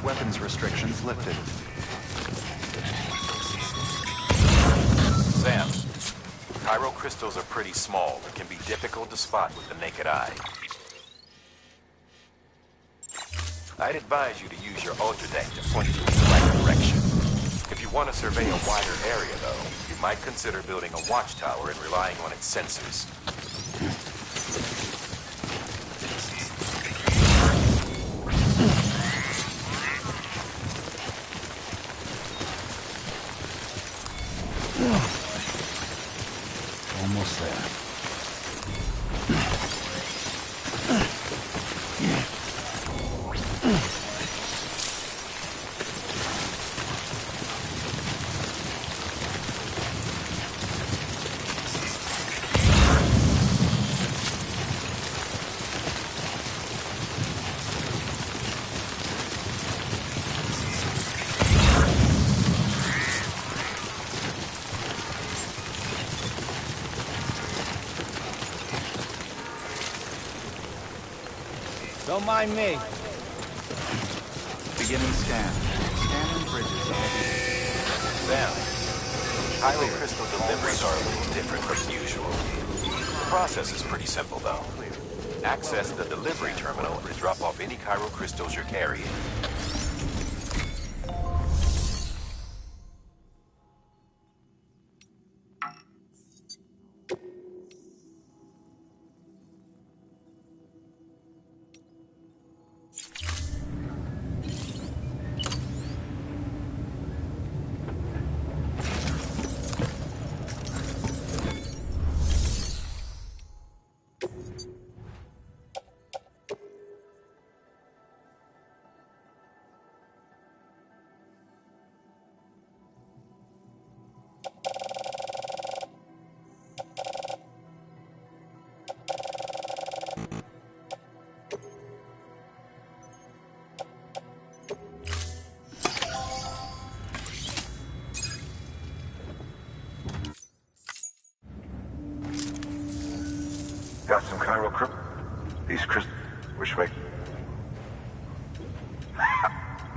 Weapons restrictions lifted. Sam, chiral crystals are pretty small and can be difficult to spot with the naked eye. I'd advise you to use your ultradeck to point you in the right direction. If you want to survey a wider area, though, you might consider building a watchtower and relying on its sensors. Almost there. Don't mind me. Beginning scan. Scanning bridges ID. Sam, chiral crystal deliveries are a little different from usual. The process is pretty simple, though. Access the delivery terminal and drop off any chiral crystals you're carrying. Got some chiral these crystals, which make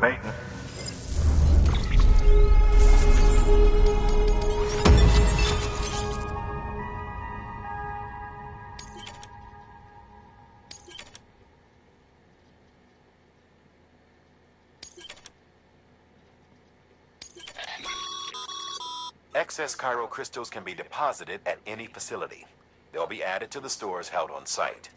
maintenance. Excess chiral crystals can be deposited at any facility. They'll be added to the stores held on site.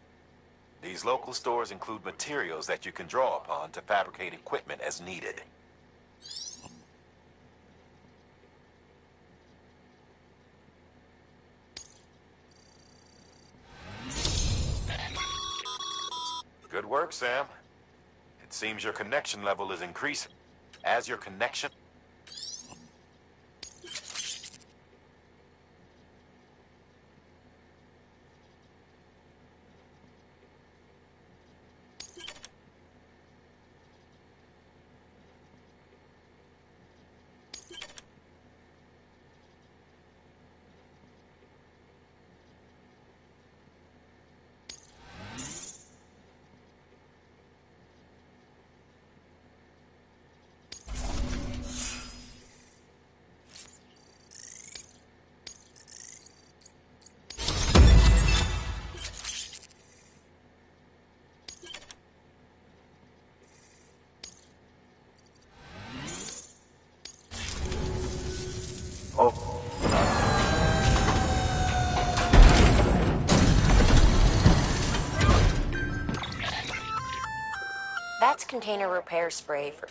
These local stores include materials that you can draw upon to fabricate equipment as needed. Good work, Sam. It seems your connection level is increasing. As your connection... container repair spray for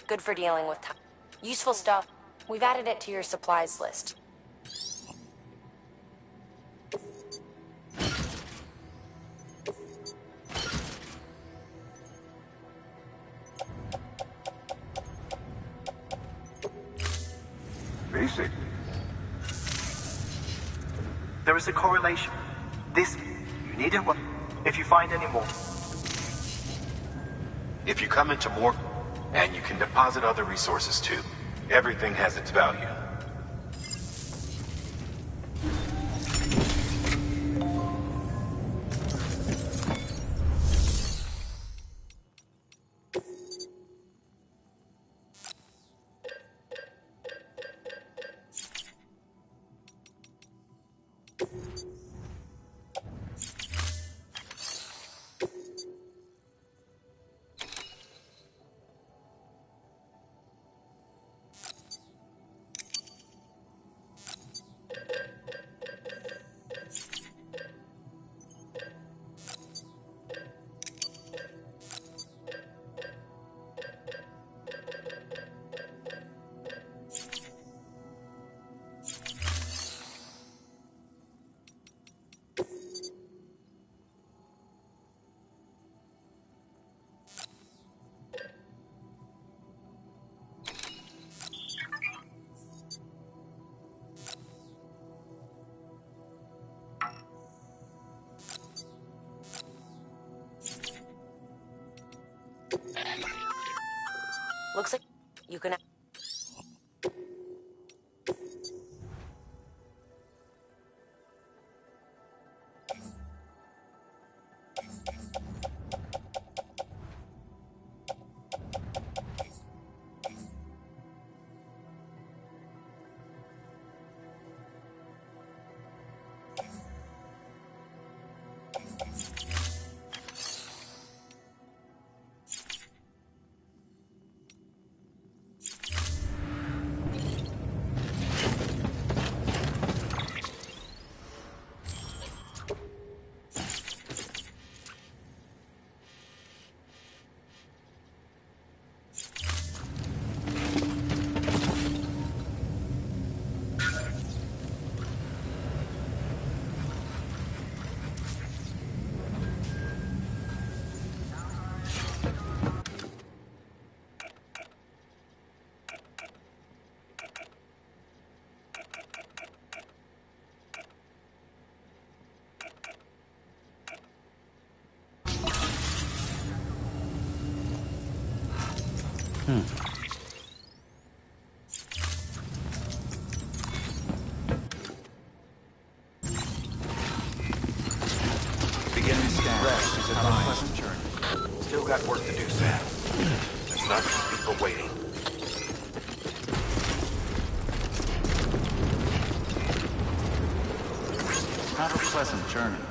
good for dealing with time. Useful stuff. We've added it to your supplies list. Basic. There is a correlation. This, you need it. If you find any more. If you come into more, and you can deposit other resources too, everything has its value. Looks like you can... Beginning scan. Rest is have a pleasant journey. Still got work to do, Sam. Let's not keep people waiting. Have a pleasant journey.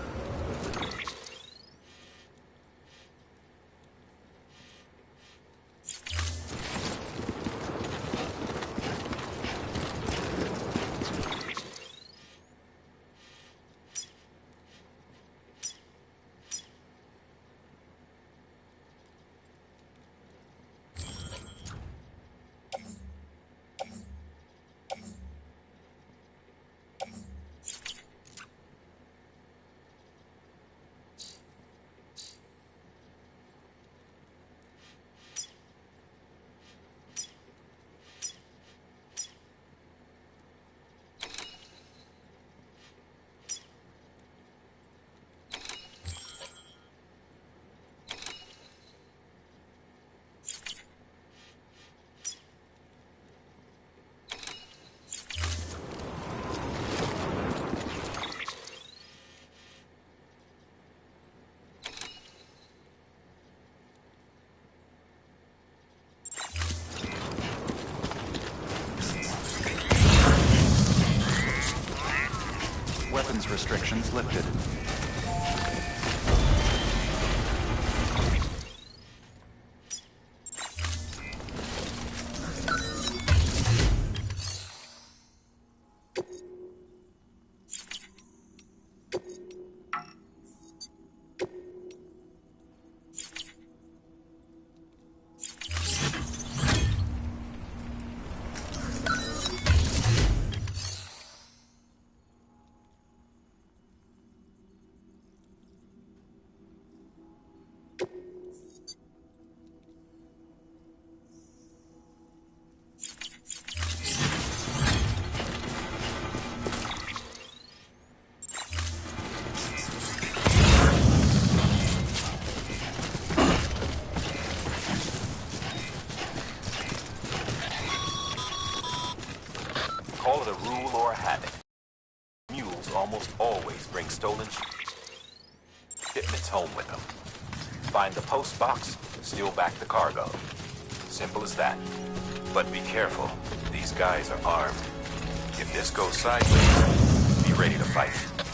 Weapons restrictions lifted. Call it a rule or a habit. Mules almost always bring stolen shipments home with them. Find the post box, steal back the cargo. Simple as that. But be careful. These guys are armed. If this goes sideways, be ready to fight.